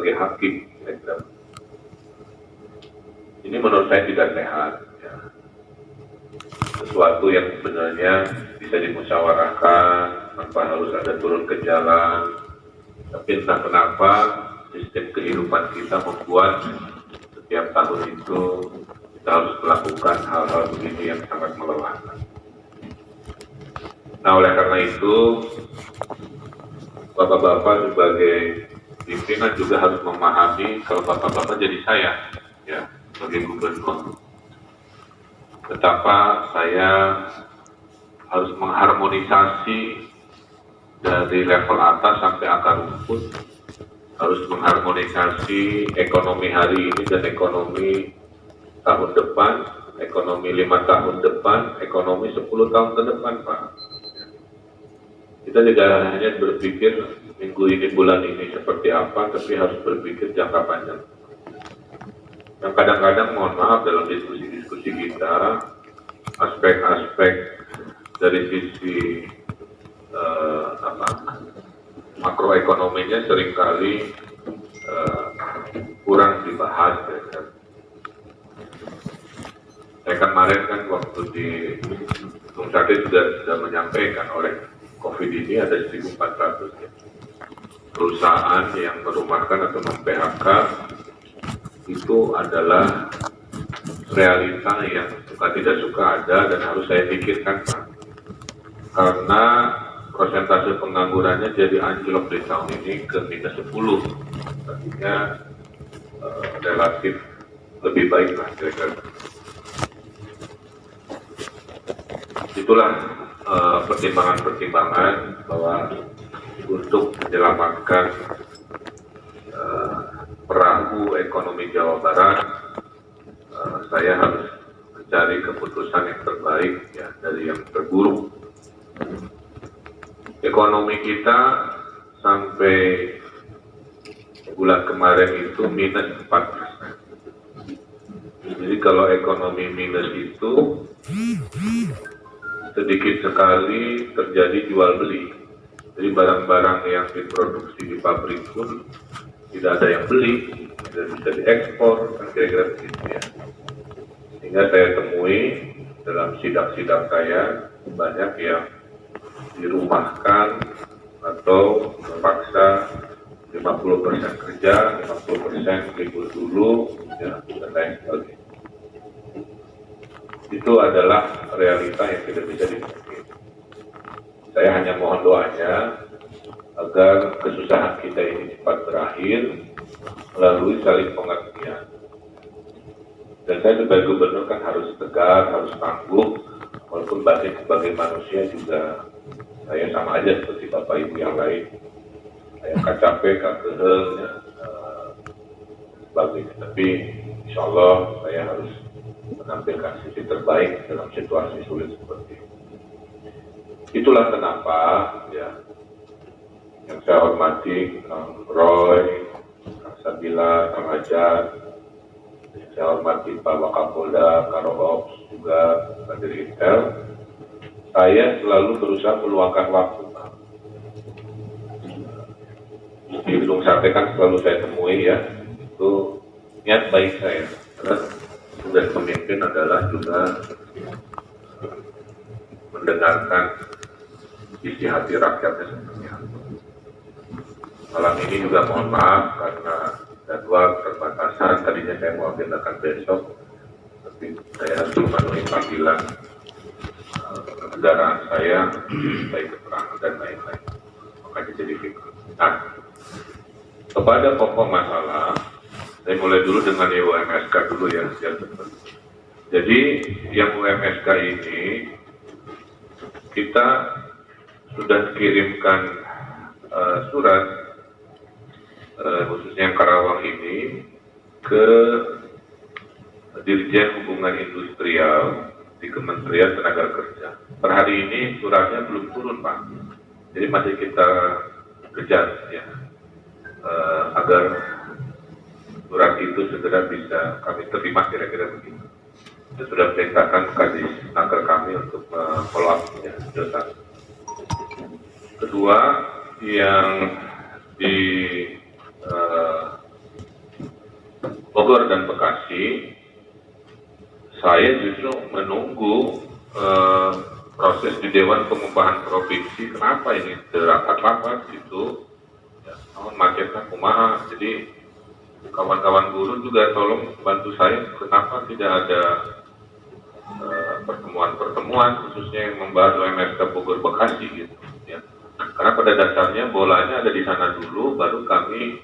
sebagai hakim. Ini menurut saya tidak sehat. Ya. Sesuatu yang sebenarnya bisa dimusyawarahkan tanpa harus ada turun ke jalan. Tapi entah kenapa sistem kehidupan kita membuat setiap tahun itu kita harus melakukan hal-hal begini yang sangat melelahkan. Nah, oleh karena itu, Bapak-bapak sebagai pimpinan juga harus memahami kalau Bapak-bapak jadi saya, ya, sebagai gubernur, betapa saya harus mengharmonisasi dari level atas sampai akar rumput, harus mengharmonisasi ekonomi hari ini dan ekonomi tahun depan, ekonomi 5 tahun depan, ekonomi 10 tahun ke depan, Pak. Kita tidak hanya berpikir minggu ini, bulan ini seperti apa, tapi harus berpikir jangka panjang. Yang kadang-kadang, mohon maaf, dalam diskusi-diskusi kita, aspek-aspek dari sisi makroekonominya seringkali kurang dibahas. Ya. Saya kemarin kan waktu di Bung Sate sudah menyampaikan oleh COVID ini ada 1.400 ya, perusahaan yang merumahkan atau mem-PHK. Itu adalah realita yang suka tidak suka ada dan harus saya pikirkan, Pak. Karena persentase penganggurannya jadi anjlok di tahun ini ke -10. Artinya relatif lebih baik lah kira-kira. Itulah pertimbangan-pertimbangan bahwa untuk menyelamatkan perahu ekonomi Jawa Barat, saya harus mencari keputusan yang terbaik ya, dari yang terburuk. Ekonomi kita sampai bulan kemarin itu minus 4%. Jadi kalau ekonomi minus itu sedikit sekali terjadi jual beli. Jadi barang-barang yang diproduksi di pabrik pun tidak ada yang beli, tidak bisa diekspor, kan kira-kira begitu ya. Sehingga saya temui dalam sidak-sidak saya banyak yang dirumahkan atau terpaksa 50% kerja, 50% libur dulu, ya, dan lain sebagainya. Itu adalah realita yang tidak bisa dipungkiri. Saya hanya mohon doanya agar kesusahan kita ini cepat berakhir melalui saling pengertian. Dan saya sebagai gubernur kan harus tegar, harus tangguh, walaupun batin sebagai manusia juga saya sama aja seperti Bapak Ibu yang lain. Saya capek, kabel, ya, sebagainya. Tapi insya Allah saya harus menampilkan sisi terbaik dalam situasi sulit seperti ini. Itulah kenapa ya, yang saya hormati Kang Roy, Kang Sabila, Kang Ajat, yang saya hormati Pak Wakapolda, Karops, juga Kadri Intel, saya selalu berusaha meluangkan waktu. Di Gedung Sate kan selalu saya temui ya, itu niat baik saya. Karena tugas pemimpin adalah juga mendengarkan isi hati rakyatnya seperti apa. Malam ini juga mohon maaf karena jadwal terbatasan, tadinya saya mau agendakan besok, tapi saya harus memenuhi panggilan kendaraan saya, baik keterangan dan lain-lain. Makanya jadi fikir. Nah, kepada pokok masalah, saya mulai dulu dengan UMSK dulu ya. Jadi yang UMSK ini kita sudah kirimkan surat khususnya yang Karawang ini ke Dirjen Hubungan Industrial di Kementerian Tenaga Kerja. Per hari ini suratnya belum turun, Pak. Jadi masih kita kejar ya, agar surat itu segera bisa kami terima, kira-kira begitu. Kita sudah perintahkan Kadis Naker kami untuk follow up ya, satu. Kedua, yang Bogor dan Bekasi, saya justru menunggu proses di Dewan Pengupahan Provinsi. Kenapa ini rapat-rapat gitu? Ya, macetnya kumaha. Jadi kawan-kawan buruh juga tolong bantu saya. Kenapa tidak ada pertemuan-pertemuan khususnya yang membahas UMS Bogor Bekasi gitu? Ya. Karena pada dasarnya bolanya ada di sana dulu, baru kami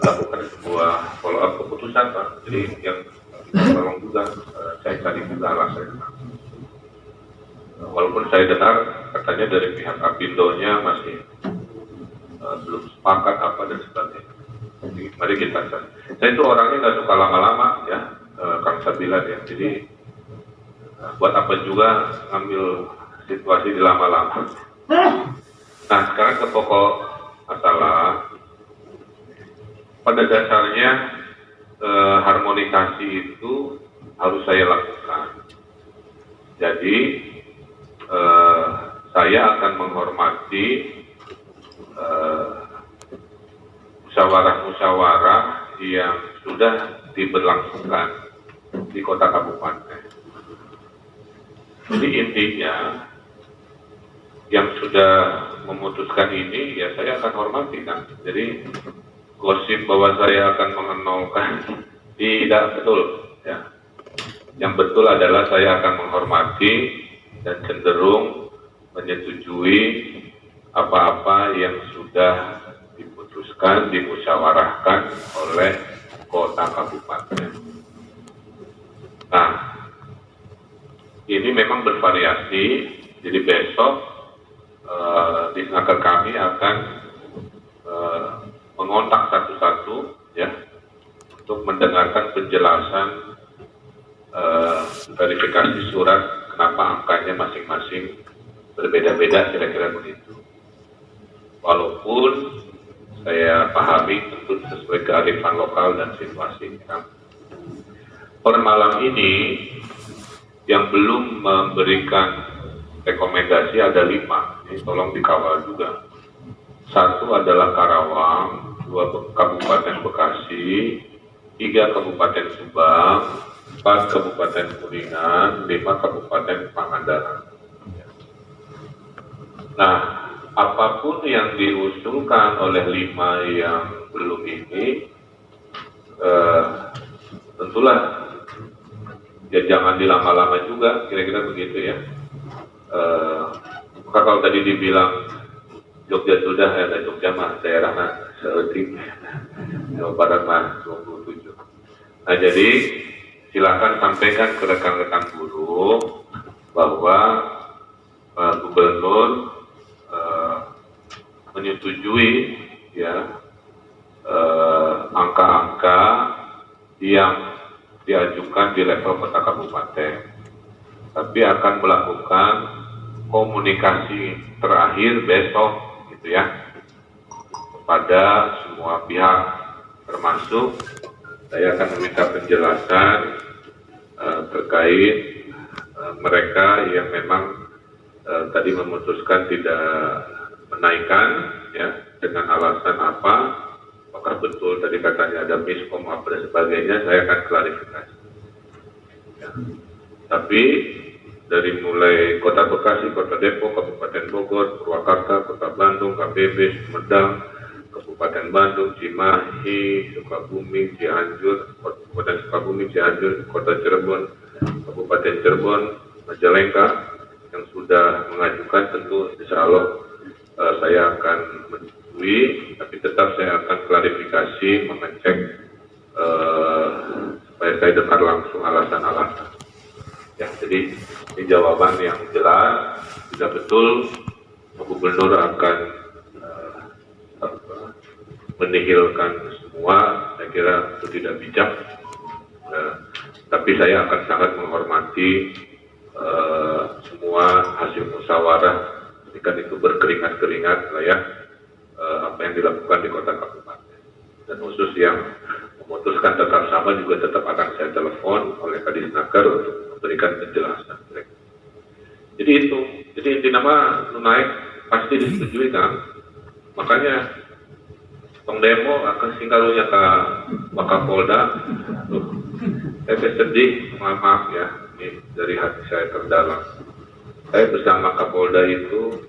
lakukan sebuah follow up keputusan, Pak. Jadi yang tolong juga saya cari juga alasannya. Walaupun saya dengar katanya dari pihak Apindo-nya masih belum sepakat apa dan sebagainya. Jadi mari kita cari. Saya itu orangnya nggak suka lama-lama ya, Kang Sabilan ya. Jadi buat apa juga ngambil situasi di lama-lama. Nah sekarang ke pokok masalah. Pada dasarnya harmonisasi itu harus saya lakukan. Jadi saya akan menghormati musyawarah-musyawarah yang sudah diberlangsungkan di kota kabupaten. Jadi intinya yang sudah memutuskan ini ya saya akan hormati kan. Jadi gosip bahwa saya akan mengenolkan tidak betul ya. Yang betul adalah saya akan menghormati dan cenderung menyetujui apa-apa yang sudah diputuskan, dimusyawarahkan oleh kota kabupaten. Nah, ini memang bervariasi. Jadi besok di Snaker kami akan mengontak satu-satu ya untuk mendengarkan penjelasan verifikasi surat kenapa angkanya masing-masing berbeda-beda kira-kira begitu. Walaupun saya pahami tentu sesuai kearifan lokal dan situasi. Per malam ini yang belum memberikan rekomendasi ada 5. Ini tolong dikawal juga. 1 adalah Karawang, 2 Kabupaten Bekasi, 3 Kabupaten Subang, 4 Kabupaten Kuningan, 5 Kabupaten Pangandaran. Nah, apapun yang diusulkan oleh 5 yang belum ini, tentulah ya jangan dilama-lama juga, kira-kira begitu ya. Maka kalau tadi dibilang Jogja sudah, ya ada Jogja mah daerahnya seetik, Jawa Barat mah 27. Nah jadi silakan sampaikan ke rekan-rekan buruh bahwa Gubernur menyetujui ya angka-angka yang diajukan di level kota kabupaten, tapi akan melakukan komunikasi terakhir besok gitu ya kepada semua pihak, termasuk saya akan meminta penjelasan terkait mereka yang memang tadi memutuskan tidak menaikkan ya dengan alasan apa, apakah betul tadi katanya ada miskom apa dan sebagainya, saya akan klarifikasi ya. Tapi dari mulai Kota Bekasi, Kota Depok, Kabupaten Bogor, Purwakarta, Kota Bandung, KBB, Sumedang, Kabupaten Bandung, Cimahi, Sukabumi, Cianjur, Kabupaten Sukabumi, Cianjur, Kota Cirebon, Kabupaten Cirebon, Majalengka yang sudah mengajukan, tentu insya Allah saya akan menyetujui, tapi tetap saya akan klarifikasi, mengecek supaya saya dengar langsung alasan-alasan. Ya, jadi ini jawaban yang jelas. Tidak betul Gubernur akan menihilkan semua, saya kira itu tidak bijak. Tapi saya akan sangat menghormati semua hasil musyawarah, ketika itu berkeringat-keringat lah ya, apa yang dilakukan di kota kabupaten. Dan khusus yang memutuskan tetap sama juga tetap akan saya telepon oleh Kadisnaker untuk memberikan penjelasan mereka. Jadi itu, jadi inti nama naik pasti disetujui kan. Makanya tong demo akan singkarunya ke Wakapolda. Saya sedih, maaf ya, ini dari hati saya terdalam. Saya bersama Kapolda itu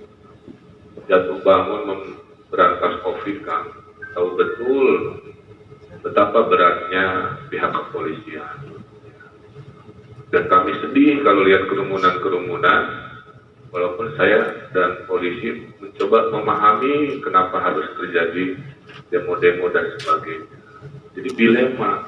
jatuh bangun memberantas COVID kan, tahu betul betapa beratnya pihak kepolisian. Dan kami sedih kalau lihat kerumunan-kerumunan, walaupun saya dan polisi mencoba memahami kenapa harus terjadi demo-demo dan sebagainya. Jadi dilema.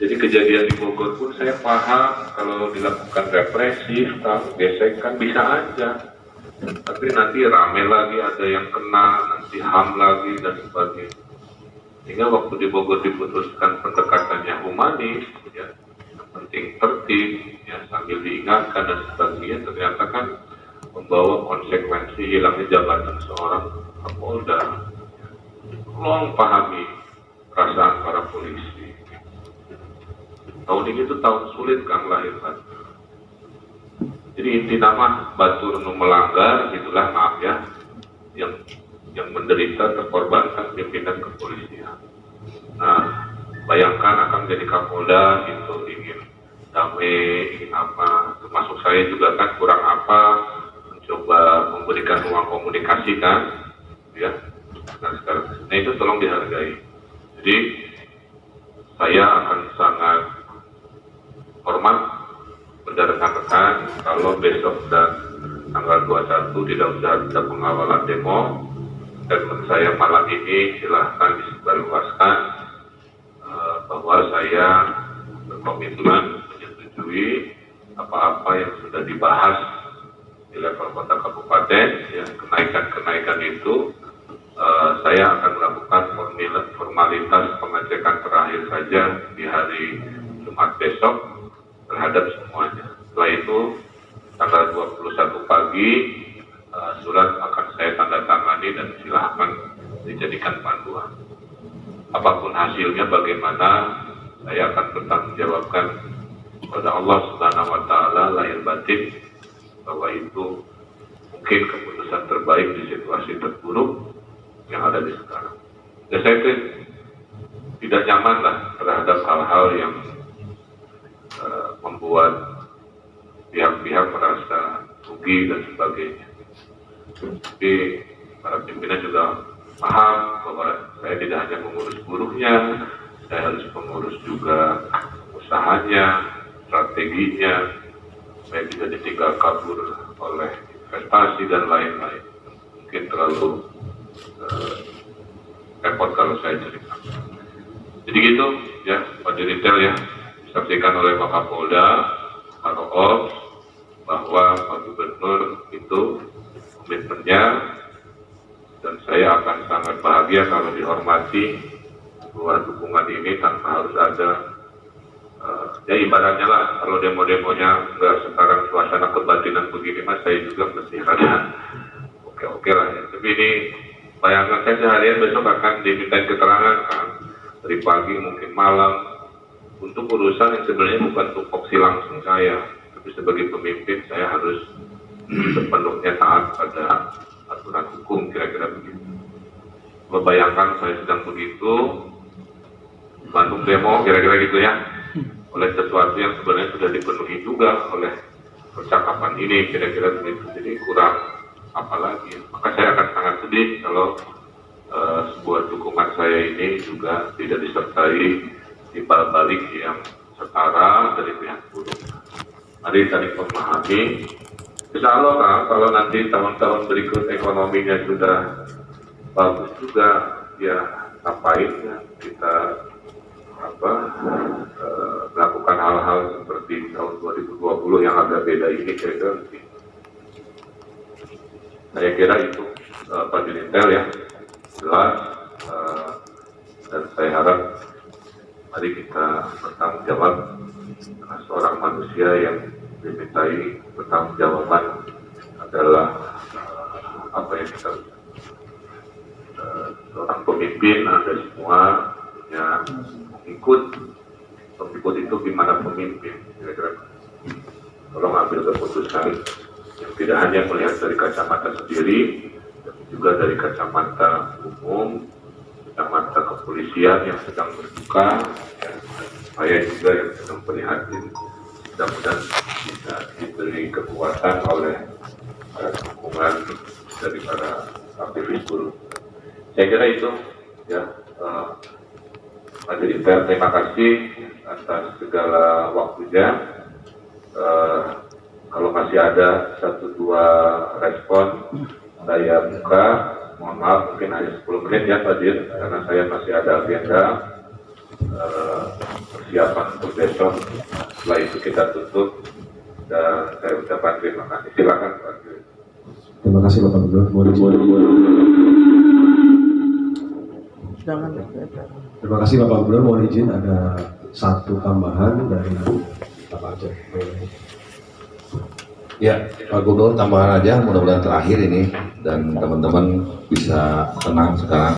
Jadi kejadian di Bogor pun saya paham kalau dilakukan represif, gesekan bisa aja. Tapi nanti rame lagi, ada yang kena, nanti HAM lagi dan sebagainya. Sehingga waktu di Bogor diputuskan pendekatannya humanis, ya, yang penting tertib, ya, sambil diingatkan dan sebagainya, ternyata kan membawa konsekuensi hilangnya jabatan seorang Kapolda. Tolong pahami perasaan para polisi. Tahun ini tuh tahun sulit kan lahir batin. Jadi inti nama batur nu melanggar, itulah maaf ya, yang menderita terkorbankan pimpinan kepolisian. Nah, bayangkan akan jadi Kapolda gitu, ingin damai, ingin apa, termasuk saya juga kan kurang apa, mencoba memberikan ruang komunikasi kan, ya. Nah itu tolong dihargai. Jadi saya akan sangat hormat pada rekan-rekan kalau besok dan tanggal 21 tidak usah ada pengawalan demo. Statement saya malam ini silahkan disebarluaskan bahwa saya berkomitmen menyetujui apa-apa yang sudah dibahas di level kota kabupaten, ya, kenaikan itu saya akan melakukan formalitas pengecekan terakhir saja di hari Jumat besok terhadap semuanya. Setelah itu tanggal 21 pagi surat akan saya tanda tangani dan silahkan dijadikan panduan. Apapun hasilnya bagaimana, saya akan bertanggung jawabkan kepada Allah Subhanahu wa Ta'ala lahir batin bahwa itu mungkin keputusan terbaik di situasi terburuk yang ada di sekarang. Dan saya tidak nyaman lah terhadap hal-hal yang membuat pihak-pihak merasa rugi dan sebagainya. Tapi para pimpinan juga paham bahwa saya tidak hanya mengurus buruhnya, saya harus mengurus juga usahanya, strateginya, saya tidak ditinggal kabur oleh investasi dan lain-lain. Mungkin terlalu repot kalau saya cerita. Jadi gitu ya, pada detail ya, disampaikan oleh Pak Kapolda, Pak Ops, bahwa Pak Gubernur itu komitmennya, dan saya akan sangat bahagia kalau dihormati bahwa dukungan ini tanpa harus ada ya ibaratnya lah, kalau demo-demonya nggak sekarang suasana kebatinan begini mas, saya juga mesti rada oke lah ya. Tapi ini bayangkan saya seharian besok akan dimintain keterangan kan, dari pagi mungkin malam, untuk urusan yang sebenarnya bukan tupoksi langsung saya, tapi sebagai pemimpin saya harus sepenuhnya taat pada aturan hukum, kira-kira begitu. Membayangkan saya sedang begitu, Bandung demo, kira-kira gitu ya, oleh sesuatu yang sebenarnya sudah dipenuhi juga oleh percakapan ini, kira-kira begitu. Jadi kurang apa lagi. Maka saya akan sangat sedih kalau sebuah dukungan saya ini juga tidak disertai timbal balik yang setara dari pihak buruh. Mari saling memahami. Insya Allah kan, kalau nanti tahun-tahun berikut ekonominya sudah bagus juga, ya ngapain ya kita melakukan hal-hal seperti tahun 2020 yang agak beda ini, kira-kira begitu. Saya kira itu Pak Dinintel ya, jelas, dan saya harap mari kita bertanggung jawab karena seorang manusia yang dimintai pertanggungjawaban adalah apa yang kita seorang pemimpin, Anda semua ya pengikut itu gimana pemimpin, kira-kira tolong ambil keputusan yang tidak hanya melihat dari kacamata sendiri, tapi juga dari kacamata umum, kacamata kepolisian yang sedang berduka, ya, saya juga yang sedang prihatin. Mudah-mudahan bisa diberi kekuatan oleh dukungan dari para aktivis buruh. Saya kira itu, ya. Majelis Persen, terima kasih atas segala waktunya. Kalau masih ada 1-2 respon, saya buka. Mohon maaf, mungkin hanya 10 menit ya Pak Dir, karena saya masih ada agenda persiapan untuk besok. Setelah itu kita tutup dan saya ucapkan terima kasih. Silakan Pak Dir. Terima kasih Bapak Gubernur. Terima kasih Bapak Gubernur. Mohon izin ada satu tambahan dari Bapak Aceh. Ya, Pak Gubernur, tambahan aja, mudah-mudahan terakhir ini dan teman-teman bisa tenang sekarang.